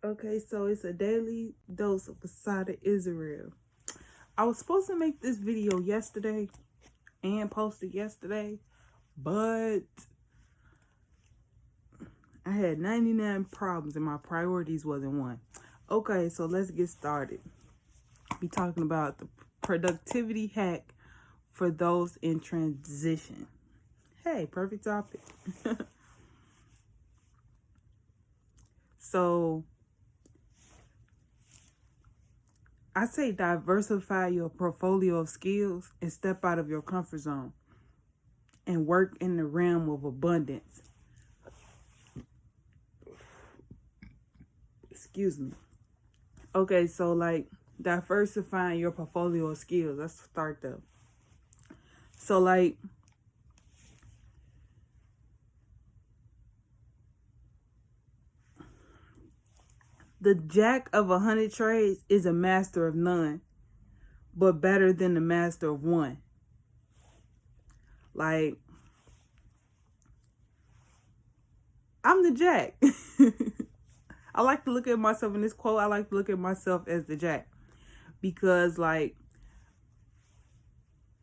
Okay, so it's a daily dose of Asada Israel. I was supposed to make this video yesterday and post it yesterday, but I had 99 problems and my priorities wasn't one. Okay, so let's get started. Be talking about the productivity hack for those in transition. Hey, perfect topic. So I say diversify your portfolio of skills and step out of your comfort zone and work in the realm of abundance. Excuse me. Okay, so like diversifying your portfolio of skills. Let's start there. So like the jack of 100 trades is a master of none, but better than the master of one. Like, I'm the jack. I like to look at myself in this quote. I like to look at myself as the jack because, like,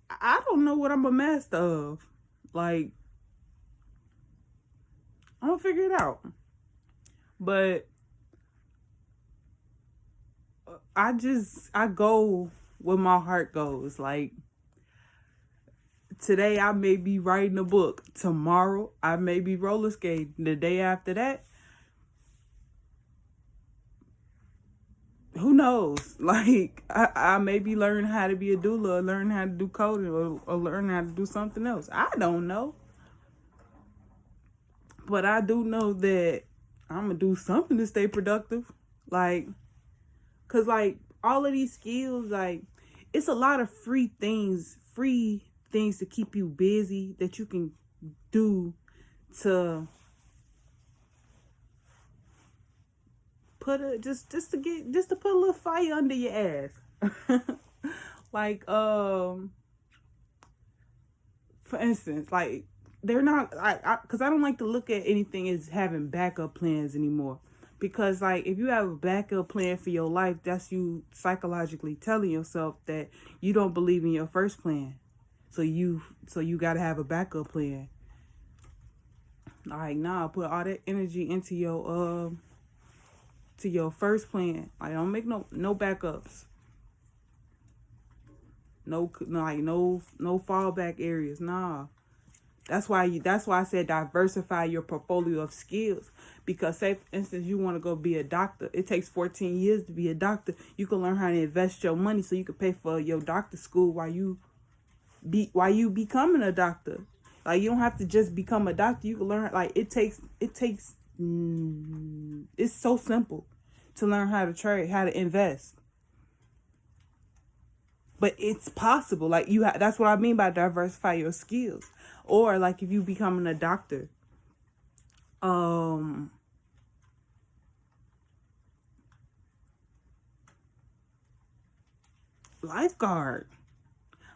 I don't know what I'm a master of. Like, I'm gonna figure it out. But I go where my heart goes. Like, today I may be writing a book. Tomorrow I may be roller skating. The day after that, who knows? Like, I may be learning how to be a doula, or learn how to do coding, or learn how to do something else. I don't know. But I do know that I'm going to do something to stay productive. Like, because, like, all of these skills, like, it's a lot of free things to keep you busy that you can do to put just to put a little fire under your ass. Like, for instance, like, they're not, because I don't like to look at anything as having backup plans anymore. Because, like, if you have a backup plan for your life, that's you psychologically telling yourself that you don't believe in your first plan. So you got to have a backup plan. Like, nah, put all that energy into your to your first plan. Like, don't make no backups. No fallback areas. Nah. That's why I said diversify your portfolio of skills. Because, say, for instance, you want to go be a doctor. It takes 14 years to be a doctor. You can learn how to invest your money so you can pay for your doctor school while you becoming a doctor. Like, you don't have to just become a doctor. You can learn, like, it's so simple to learn how to trade, how to invest. But it's possible. Like, that's what I mean by diversify your skills. Or, like, if you becoming a doctor, lifeguard.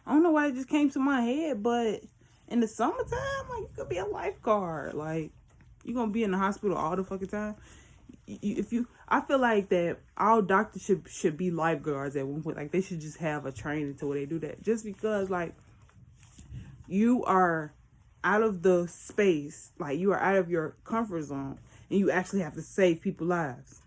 I don't know why it just came to my head, but in the summertime, like, you could be a lifeguard. Like, you're gonna be in the hospital all the fucking time. I feel like that all doctors should be lifeguards at one point. Like, they should just have a training to where they do that. Just because, like, you are out of the space, like, you are out of your comfort zone, and you actually have to save people's lives.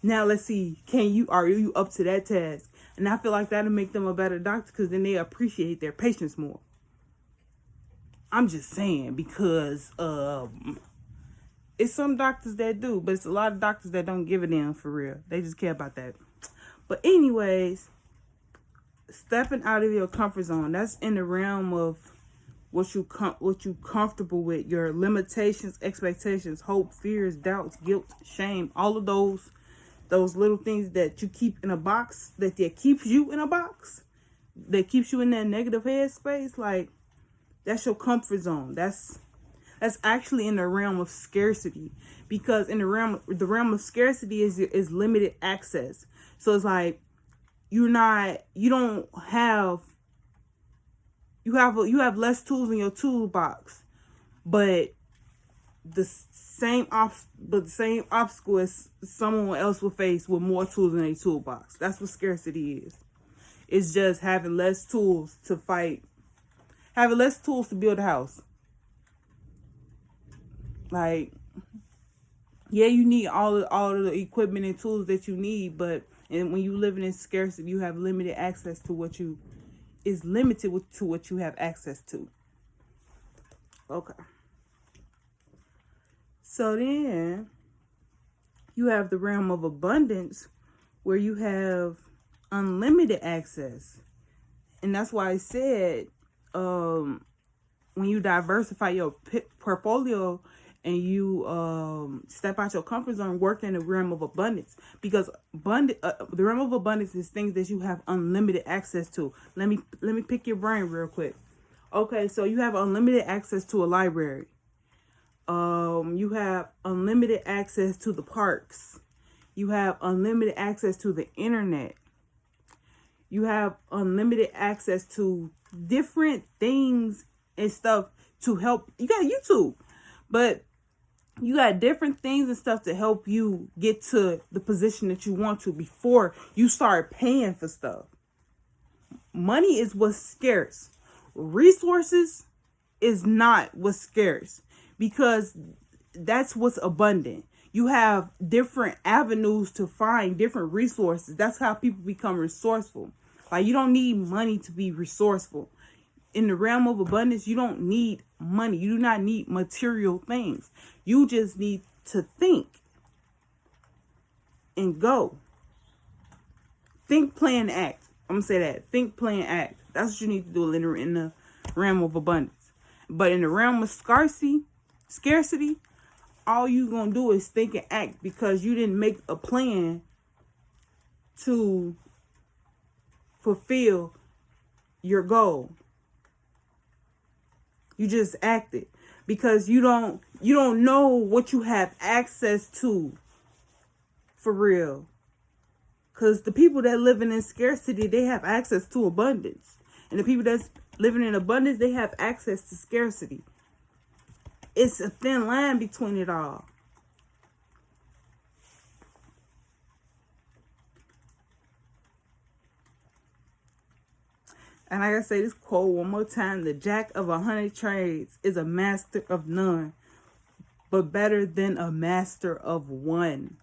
Now, let's see, are you up to that task? And I feel like that'll make them a better doctor because then they appreciate their patients more. I'm just saying, because it's some doctors that do, but it's a lot of doctors that don't give a damn for real. They just care about that. But anyways, stepping out of your comfort zone, that's in the realm of what you comfortable with, your limitations, expectations, hope, fears, doubts, guilt, shame, all of those little things that you keep in a box, that keeps you in a box, that keeps you in that negative headspace. Like, that's your comfort zone. That's actually in the realm of scarcity, because in the realm of scarcity is limited access. So it's like you have less tools in your toolbox, but the same obstacle as someone else will face with more tools in a toolbox. That's what scarcity is. It's just having less tools to fight, having less tools to build a house. Like, yeah, you need all of the equipment and tools that you need, but when you living in scarcity, you have limited access to what you have access to. Okay. So then you have the realm of abundance where you have unlimited access. And that's why I said, when you diversify your portfolio and you step out your comfort zone, work in the realm of abundance, because the realm of abundance is things that you have unlimited access to. Let me pick your brain real quick. Okay, so you have unlimited access to a library. You have unlimited access to the parks. You have unlimited access to the internet. You have unlimited access to different things and stuff to help. You got YouTube, but you got different things and stuff to help you get to the position that you want to before you start paying for stuff. Money is what's scarce. Resources is not what's scarce, because that's what's abundant. You have different avenues to find different resources. That's how people become resourceful. Like, you don't need money to be resourceful. In the realm of abundance, you don't need money. You do not need material things. You just need to think and go. Think, plan, act. I'm going to say that. Think, plan, act. That's what you need to do in the realm of abundance. But in the realm of scarcity, all you going to do is think and act, because you didn't make a plan to fulfill your goal. You just acted because you don't know what you have access to for real. Because the people that living in scarcity, they have access to abundance. And the people that's living in abundance, they have access to scarcity. It's a thin line between it all. And I gotta say this quote one more time. The jack of 100 trades is a master of none, but better than a master of one.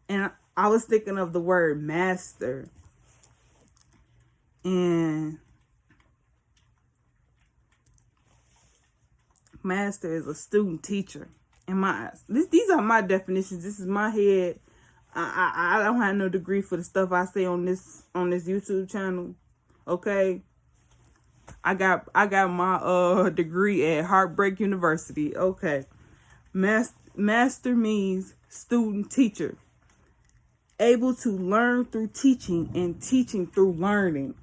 And I was thinking of the word master. And master is a student teacher. In my eyes. These are my definitions. This is my head. I don't have no degree for the stuff I say on this YouTube channel. Okay. I got my degree at Heartbreak University. Okay. Master means student teacher. Able to learn through teaching and teaching through learning.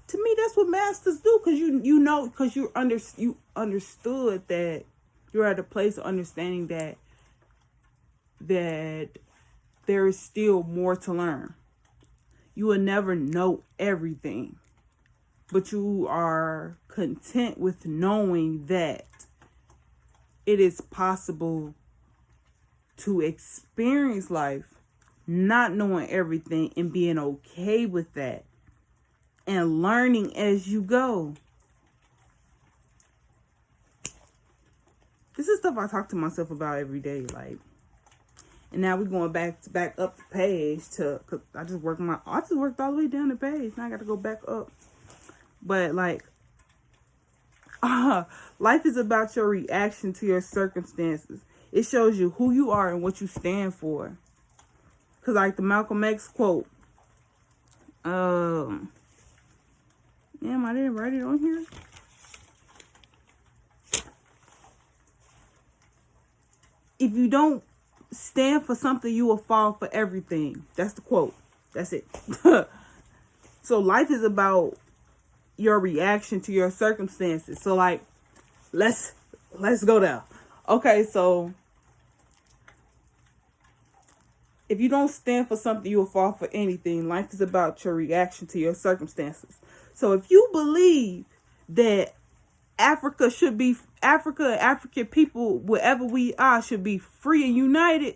To me, that's what masters do, because you understood that you're at a place of understanding that there is still more to learn. You will never know everything, but you are content with knowing that it is possible to experience life not knowing everything and being okay with that and learning as you go. This is stuff I talk to myself about every day, like. And now we're going back up the page cause I just worked all the way down the page. Now I got to go back up. But like, life is about your reaction to your circumstances. It shows you who you are and what you stand for. Cause like the Malcolm X quote, damn, I didn't write it on here. If you don't stand for something, you will fall for everything. That's the quote. That's it. So life is about your reaction to your circumstances. So like, let's go there. Okay, so if you don't stand for something, you will fall for anything. Life is about your reaction to your circumstances. So if you believe that African people, wherever we are, should be free and united,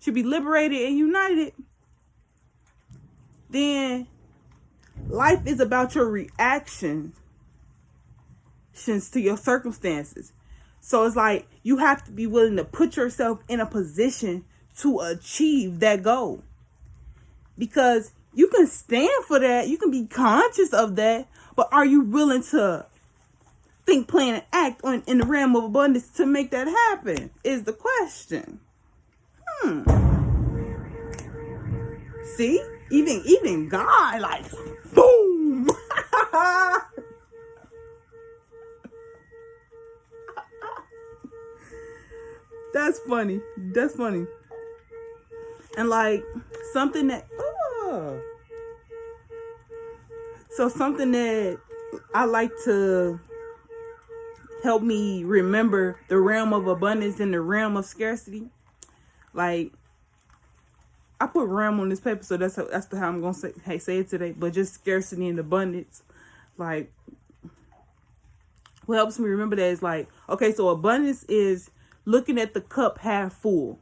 should be liberated and united, then life is about your reactions to your circumstances. So it's like you have to be willing to put yourself in a position to achieve that goal. Because you can stand for that, you can be conscious of that, but are you willing to think, plan, and act in the realm of abundance to make that happen? Is the question. See? Even God, like, boom! That's funny. That's funny. And like something that something that I like to help me remember the realm of abundance and the realm of scarcity. Like, I put realm on this paper, so that's how I'm gonna say it today. But just scarcity and abundance, like, what helps me remember that is like, okay, so abundance is looking at the cup half full.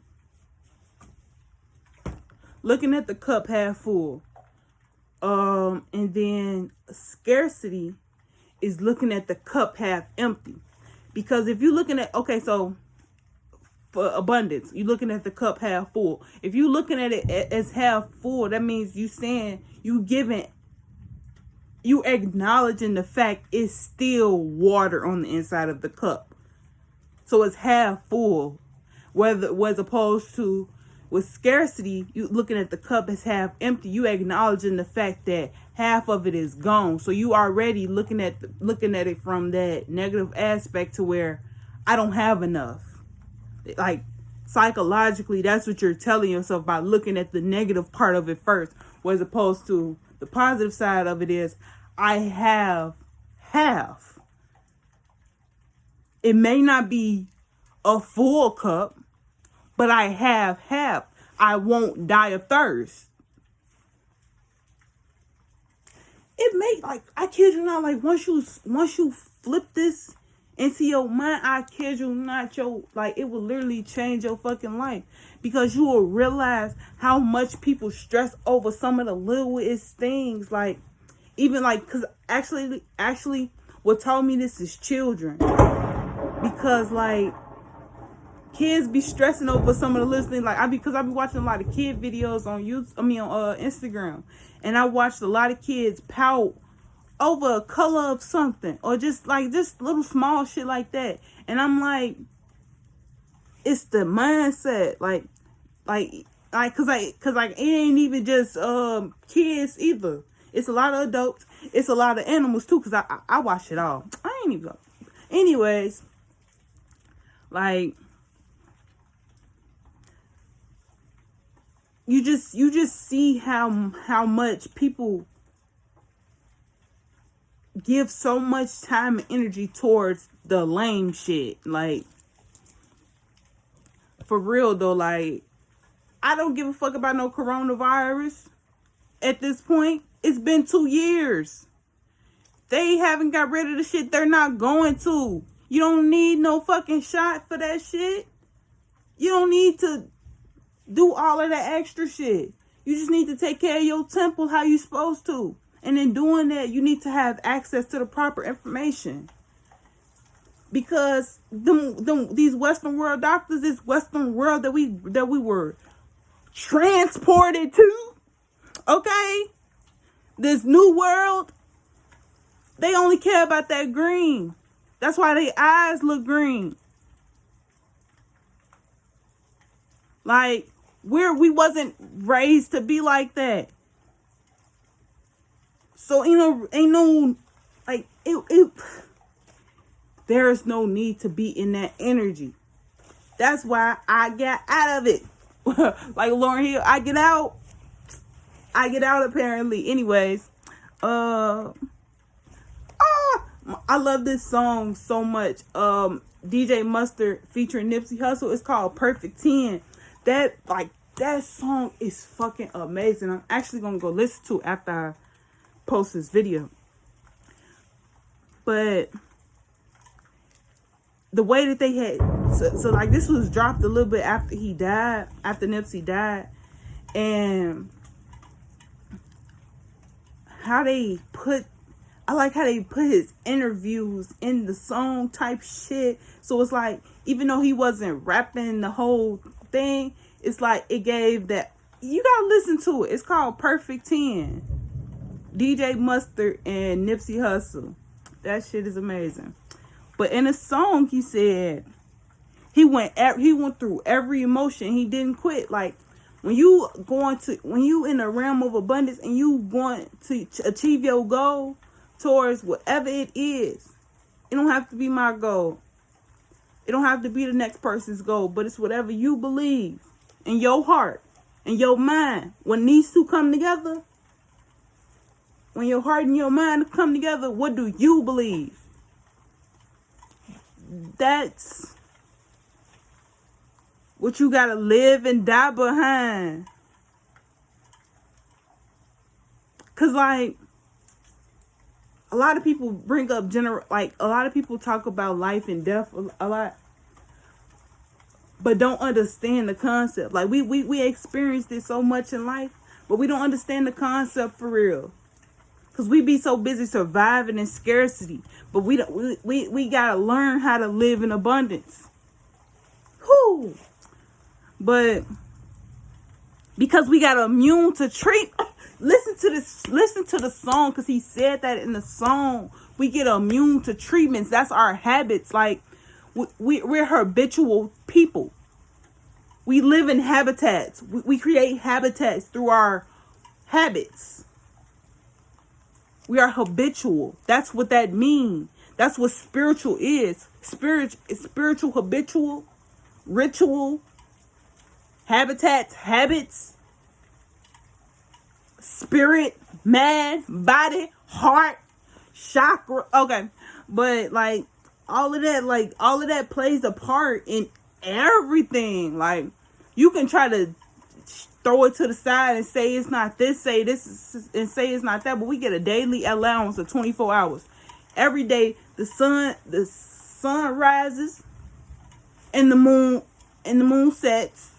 Looking at the cup half full. And then scarcity is looking at the cup half empty. Because if you're looking at, okay, so for abundance, you're looking at the cup half full. If you're looking at it as half full, that means you saying, you acknowledging the fact it's still water on the inside of the cup. So it's half full. As opposed to with scarcity, you looking at the cup as half empty. You acknowledging the fact that half of it is gone. So you already looking at it from that negative aspect to where I don't have enough. Like, psychologically, that's what you're telling yourself by looking at the negative part of it first, as opposed to the positive side of it is I have half. It may not be a full cup, but I have half. I won't die of thirst. It may, like, I kid you not, like, once you flip this into your mind, I kid you not, it will literally change your fucking life. Because you will realize how much people stress over some of the littlest things. Like, even like, because actually, what told me this is children. Because, like, kids be stressing over some of the little things. Like, I be watching a lot of kid videos on YouTube, on Instagram. And I watched a lot of kids pout over a color of something, or just little small shit like that. And I'm like, it's the mindset, cause it ain't even just kids either. It's a lot of adults. It's a lot of animals too. Cause I watch it all. I ain't even go. Anyways, like, you just see how much people give so much time and energy towards the lame shit. Like, for real though, like, I don't give a fuck about no coronavirus at this point. It's been 2 years. They haven't got rid of the shit. They're not going to. You don't need no fucking shot for that shit. You don't need to do all of that extra shit. You just need to take care of your temple how you supposed to. And in doing that, you need to have access to the proper information. Because these Western world doctors, this Western world that we were transported to, okay? This new world, they only care about that green. That's why their eyes look green. Like, we wasn't raised to be like that. So, ain't no, like, there is no need to be in that energy. That's why I got out of it. Like Lauryn Hill, I get out apparently. Anyways, I love this song so much. DJ Mustard featuring Nipsey Hussle. It's called Perfect 10. That song is fucking amazing. I'm actually gonna go listen to it after I post this video. But the way that they had, so like this was dropped a little bit after he died, after Nipsey died, and how they put, I like how they put his interviews in the song type shit. So it's like, even though he wasn't rapping the whole thing, it's like it gave that, you gotta listen to it. It's called Perfect 10. DJ Mustard and Nipsey Hussle. That shit is amazing. But in a song, he said he went through every emotion. He didn't quit. Like when you in the realm of abundance and you want to achieve your goal towards whatever it is, it don't have to be my goal. It don't have to be the next person's goal, but it's whatever you believe in your heart, in your mind. When these two come together, when your heart and your mind come together, what do you believe? That's what you gotta live and die behind. Cause like a lot of people bring up a lot of people talk about life and death a lot, but don't understand the concept. Like we experienced it so much in life, but we don't understand the concept for real. Cause we be so busy surviving in scarcity, but we gotta learn how to live in abundance. Whoo! But because we got immune to treat, listen to the song, because he said that in the song. We get immune to treatments. That's our habits. Like we're habitual people. We live in habitats. We create habitats through our habits. We are habitual. That's what that means. That's what spiritual is. Spiritual, habitual, ritual, habitats, habits, spirit, mind, body, heart, chakra. Okay. But like all of that plays a part in everything. Like you can try to throw it to the side and say it's not this, say this, and say it's not that, but we get a daily allowance of 24 hours. Every day the sun rises and the moon sets.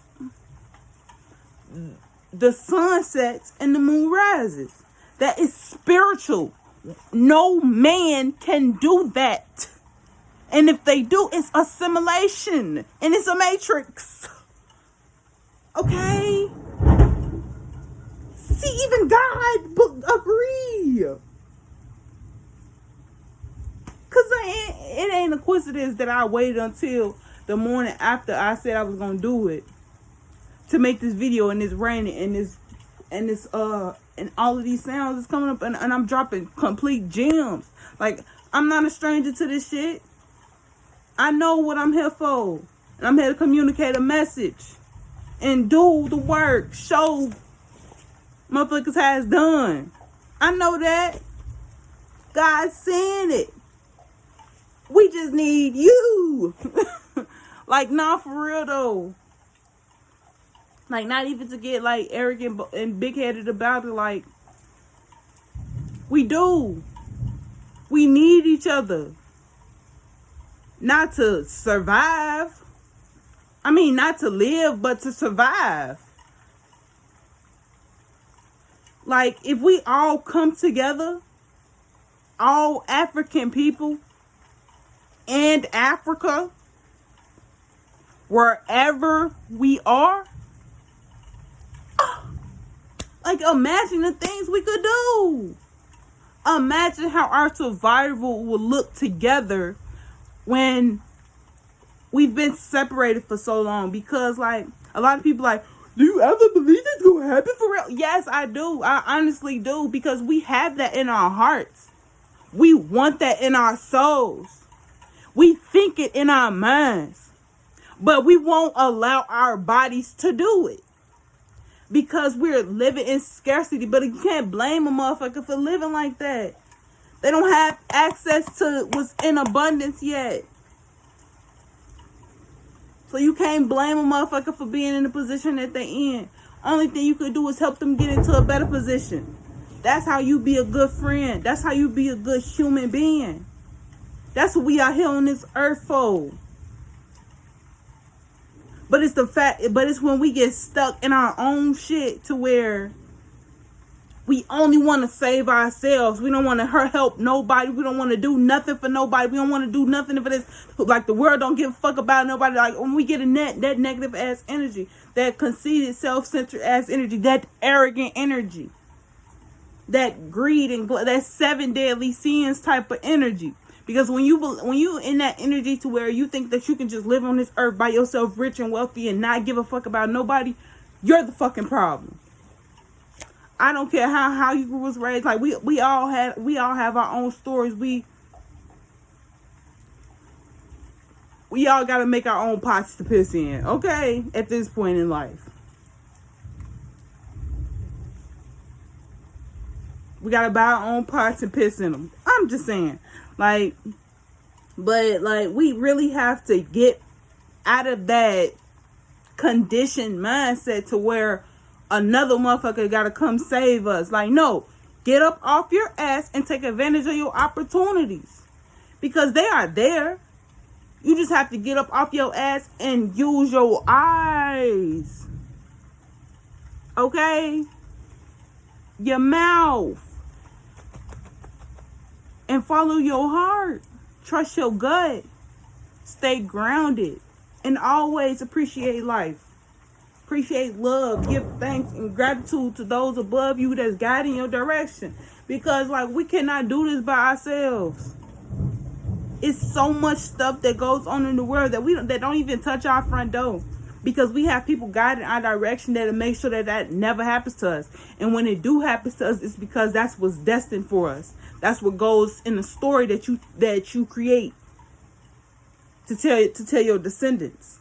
The sun sets and the moon rises. That is spiritual. No man can do that. And if they do, it's assimilation. And it's a matrix. Okay? See, even God agree. Because it ain't a coincidence that I waited until the morning after I said I was going to do it to make this video, and it's raining, and all of these sounds is coming up, and I'm dropping complete gems. Like, I'm not a stranger to this shit. I know what I'm here for. And I'm here to communicate a message and do the work. Show motherfuckers how it's done. I know that. God's saying it. We just need you. Like, nah, for real though. Like, not even to get like arrogant and big-headed about it. Like, we do. We need each other. Not to survive. I mean, not to live, but to survive. Like, if we all come together, all African people and Africa, wherever we are, like, imagine the things we could do. Imagine how our survival will look together when we've been separated for so long. Because, like, a lot of people like, do you ever believe it's gonna happen for real? Yes, I do. I honestly do. Because we have that in our hearts. We want that in our souls. We think it in our minds. But we won't allow our bodies to do it. Because we're living in scarcity. But you can't blame a motherfucker for living like that. They don't have access to what's in abundance yet. So you can't blame a motherfucker for being in the position that they're in. Only thing you could do is help them get into a better position. That's how you be a good friend. That's how you be a good human being. That's what we out here on this earth for. But it's when we get stuck in our own shit to where we only want to save ourselves. We don't want to help nobody. We don't want to do nothing for nobody. We don't want to do nothing for this. Like, the world don't give a fuck about nobody. Like, when we get that negative ass energy, that conceited, self-centered ass energy, that arrogant energy, that greed and that 7 deadly sins type of energy. Because when you in that energy to where you think that you can just live on this earth by yourself, rich and wealthy, and not give a fuck about nobody, you're the fucking problem. I don't care how you was raised. Like, we all have our own stories. We all gotta make our own pots to piss in, okay? At this point in life, we gotta buy our own pots and piss in them. I'm just saying, like, but like, we really have to get out of that conditioned mindset to where another motherfucker gotta come save us. Like, no, get up off your ass and take advantage of your opportunities, because they are there. You just have to get up off your ass and use your eyes, okay? Your mouth, and follow your heart. Trust your gut. Stay grounded, and always appreciate life. Appreciate love. Give thanks and gratitude to those above you that's guiding your direction. Because, like, we cannot do this by ourselves. It's so much stuff that goes on in the world that don't even touch our front door. Because we have people guiding our direction that'll make sure that never happens to us. And when it do happen to us, it's because that's what's destined for us. That's what goes in the story that you create to tell your descendants.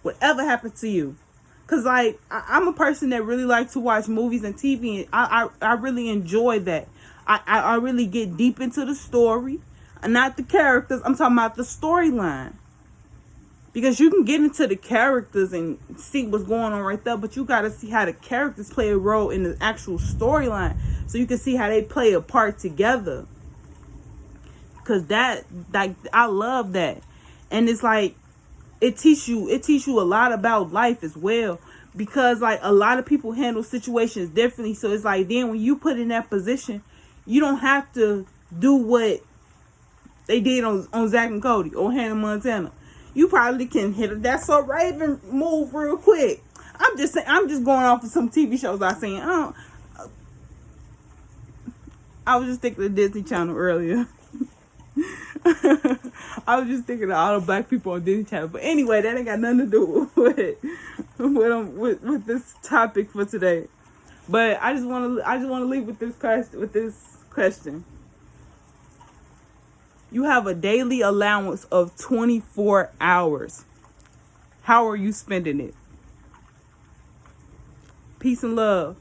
Whatever happened to you. Because, like, I'm a person that really likes to watch movies and TV. And I really enjoy that. I really get deep into the story. And not the characters. I'm talking about the storyline. Because you can get into the characters and see what's going on right there. But you got to see how the characters play a role in the actual storyline. So you can see how they play a part together. Because I love that. And it's like, it teach you a lot about life as well, because, like, a lot of people handle situations differently. So it's like, then when you put in that position, you don't have to do what they did on Zach and Cody or Hannah Montana. You probably can hit a That's So Raven move real quick. I'm just going off of some TV shows I seen. I was just thinking of Disney Channel earlier. I was just thinking of all the black people on Disney Channel. But anyway, that ain't got nothing to do with this topic for today. But I just want to leave with this question. You have a daily allowance of 24 hours. How are you spending it? Peace and love.